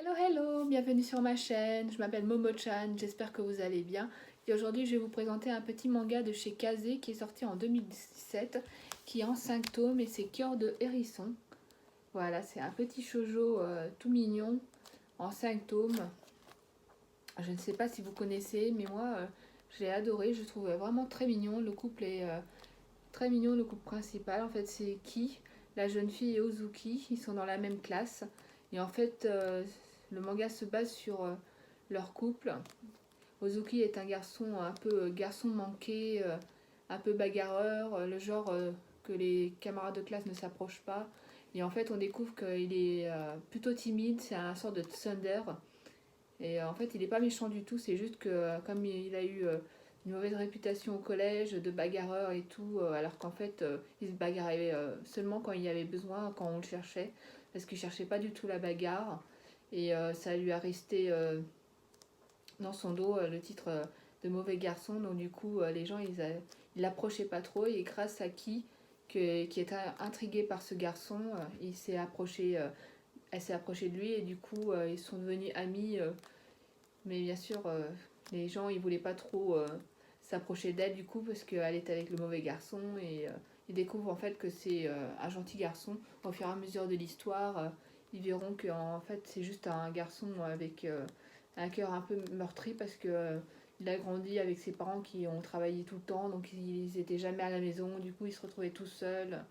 Hello hello, bienvenue sur ma chaîne, je m'appelle Momo-chan, j'espère que vous allez bien. Et aujourd'hui je vais vous présenter un petit manga de chez Kazé qui est sorti en 2017, qui est en 5 tomes et c'est Cœur de Hérisson. Voilà, c'est un petit shoujo tout mignon en 5 tomes. Je ne sais pas si vous connaissez, mais moi j'ai adoré, je trouve vraiment très mignon. Le couple est très mignon, le couple principal. En fait c'est Ki, la jeune fille et Ozuki, ils sont dans la même classe. Et en fait le manga se base sur leur couple. Ozuki est un garçon un peu garçon manqué, un peu bagarreur, le genre que les camarades de classe ne s'approchent pas. Et en fait, on découvre qu'il est plutôt timide, c'est un sort de tsundere. Et en fait, il n'est pas méchant du tout, c'est juste que comme il a eu une mauvaise réputation au collège de bagarreur et tout, alors qu'en fait, il se bagarrait seulement quand il y avait besoin, quand on le cherchait, parce qu'il cherchait pas du tout la bagarre. Et ça lui a resté dans son dos le titre de mauvais garçon. Donc du coup, les gens, ils l'approchaient pas trop. Et grâce à qui était intrigué par ce garçon, il s'est approché, elle s'est approchée de lui. Et du coup, ils sont devenus amis. Mais bien sûr, les gens, ils voulaient pas trop s'approcher d'elle du coup, parce qu'elle est avec le mauvais garçon. Et ils découvrent en fait que c'est un gentil garçon. Au fur et à mesure de l'histoire, ils verront que en fait, c'est juste un garçon avec un cœur un peu meurtri, parce que il a grandi avec ses parents qui ont travaillé tout le temps, donc ils étaient jamais à la maison, du coup il se retrouvait tout seul.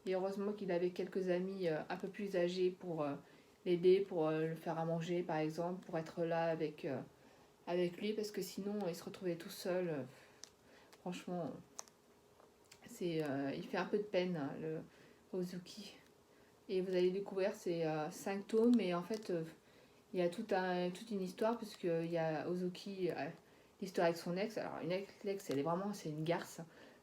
Et heureusement qu'il avait quelques amis un peu plus âgés pour l'aider, pour le faire à manger par exemple, pour être là avec lui, parce que sinon il se retrouvait tout seul. Franchement, il fait un peu de peine, hein, le Ozuki. Et vous allez découvrir, c'est 5 tomes, et en fait, il y a toute une histoire, parce qu'il y a Ozuki, l'histoire avec son ex. Alors, une ex, elle est vraiment, c'est une garce,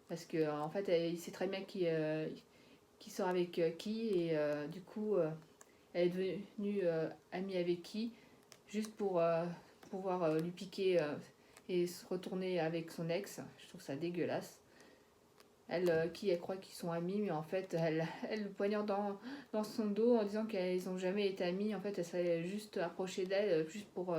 parce que en fait, il sait très bien qui sort avec qui, et du coup, elle est devenue amie avec qui, juste pour pouvoir lui piquer et se retourner avec son ex. Je trouve ça dégueulasse. Elle croit qu'ils sont amis, mais en fait, elle le poignarde dans son dos en disant qu'ils n'ont jamais été amis. En fait, elle s'est juste approchée d'elle, juste pour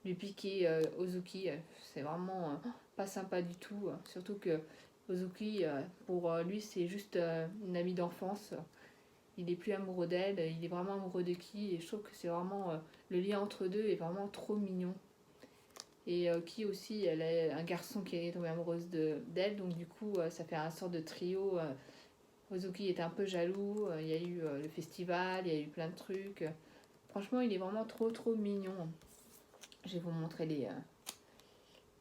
lui piquer Ozuki. C'est vraiment pas sympa du tout. Surtout que Ozuki, pour lui, c'est juste une amie d'enfance. Il est plus amoureux d'elle, il est vraiment amoureux de Ki. Et je trouve que c'est vraiment. Le lien entre deux est vraiment trop mignon. Et Ki aussi, elle est un garçon qui est tombé amoureuse d'elle, donc du coup, ça fait un sort de trio. Ozuki était un peu jaloux, il y a eu le festival, il y a eu plein de trucs. Franchement, il est vraiment trop mignon. Je vais vous montrer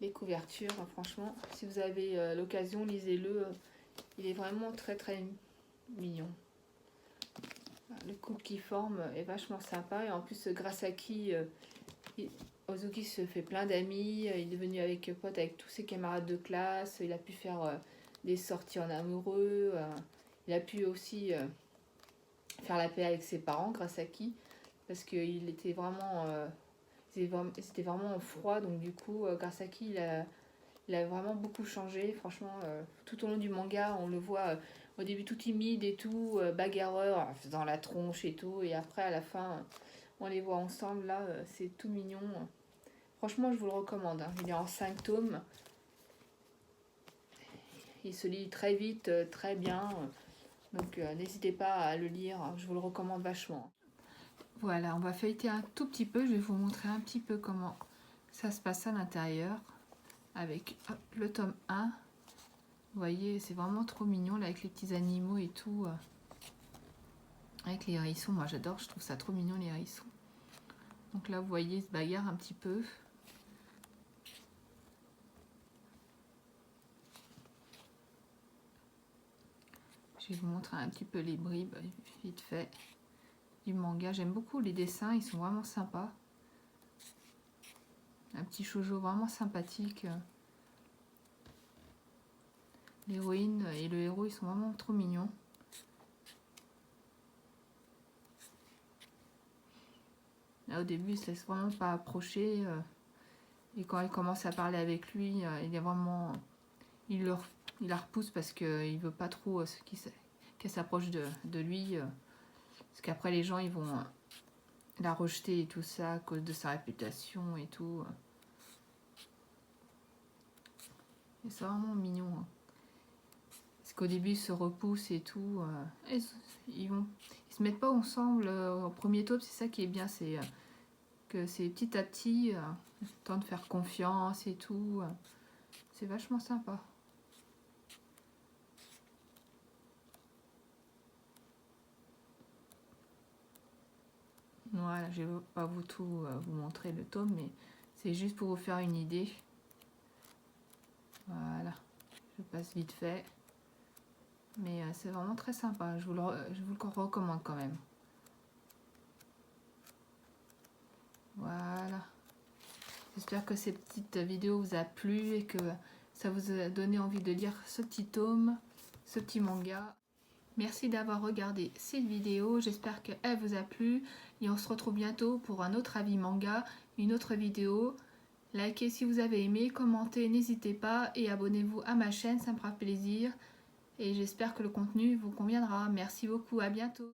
les couvertures. Franchement, si vous avez l'occasion, lisez-le. Il est vraiment très mignon. Le couple qui forme est vachement sympa, et en plus, grâce à Ki, Ozuki se fait plein d'amis, il est devenu avec pote avec tous ses camarades de classe, il a pu faire des sorties en amoureux, il a pu aussi faire la paix avec ses parents grâce à Ki, parce qu'il était vraiment, c'était vraiment froid, donc du coup, grâce à Ki, il a vraiment beaucoup changé. Franchement, tout au long du manga, on le voit au début tout timide et tout, bagarreur, faisant la tronche et tout, et après à la fin, on les voit ensemble, là, c'est tout mignon. Franchement, je vous le recommande, hein. Il est en 5 tomes. Il se lit très vite, très bien. Donc n'hésitez pas à le lire, hein. Je vous le recommande vachement. Voilà, on va feuilleter un tout petit peu. Je vais vous montrer un petit peu comment ça se passe à l'intérieur. Avec le tome 1. Vous voyez, c'est vraiment trop mignon là, avec les petits animaux et tout. Avec les hérissons, moi j'adore, je trouve ça trop mignon les hérissons. Donc là, vous voyez, ils se bagarrent un petit peu. Je vais vous montrer un petit peu les bribes, vite fait, du manga. J'aime beaucoup les dessins, ils sont vraiment sympas. Un petit shoujo vraiment sympathique. L'héroïne et le héros, ils sont vraiment trop mignons. Là, au début, il ne se laisse vraiment pas approcher. Et quand elle commence à parler avec lui, il est vraiment... Il la repousse parce qu'il ne veut pas trop qu'elle s'approche de lui. Parce qu'après, les gens, ils vont l'a rejeté et tout ça à cause de sa réputation et tout. Et c'est vraiment mignon. Hein. Parce qu'au début, ils se repoussent et tout. Ils se mettent pas ensemble au premier tome. C'est ça qui est bien, c'est que c'est petit à petit, le temps de faire confiance et tout. C'est vachement sympa. Voilà, je ne vais pas vous montrer le tome, mais c'est juste pour vous faire une idée. Voilà, je passe vite fait. Mais c'est vraiment très sympa, je vous le recommande quand même. Voilà. J'espère que cette petite vidéo vous a plu et que ça vous a donné envie de lire ce petit tome, ce petit manga. Merci d'avoir regardé cette vidéo, j'espère qu'elle vous a plu et on se retrouve bientôt pour un autre avis manga, une autre vidéo. Likez si vous avez aimé, commentez, n'hésitez pas et abonnez-vous à ma chaîne, ça me fera plaisir. Et j'espère que le contenu vous conviendra. Merci beaucoup, à bientôt.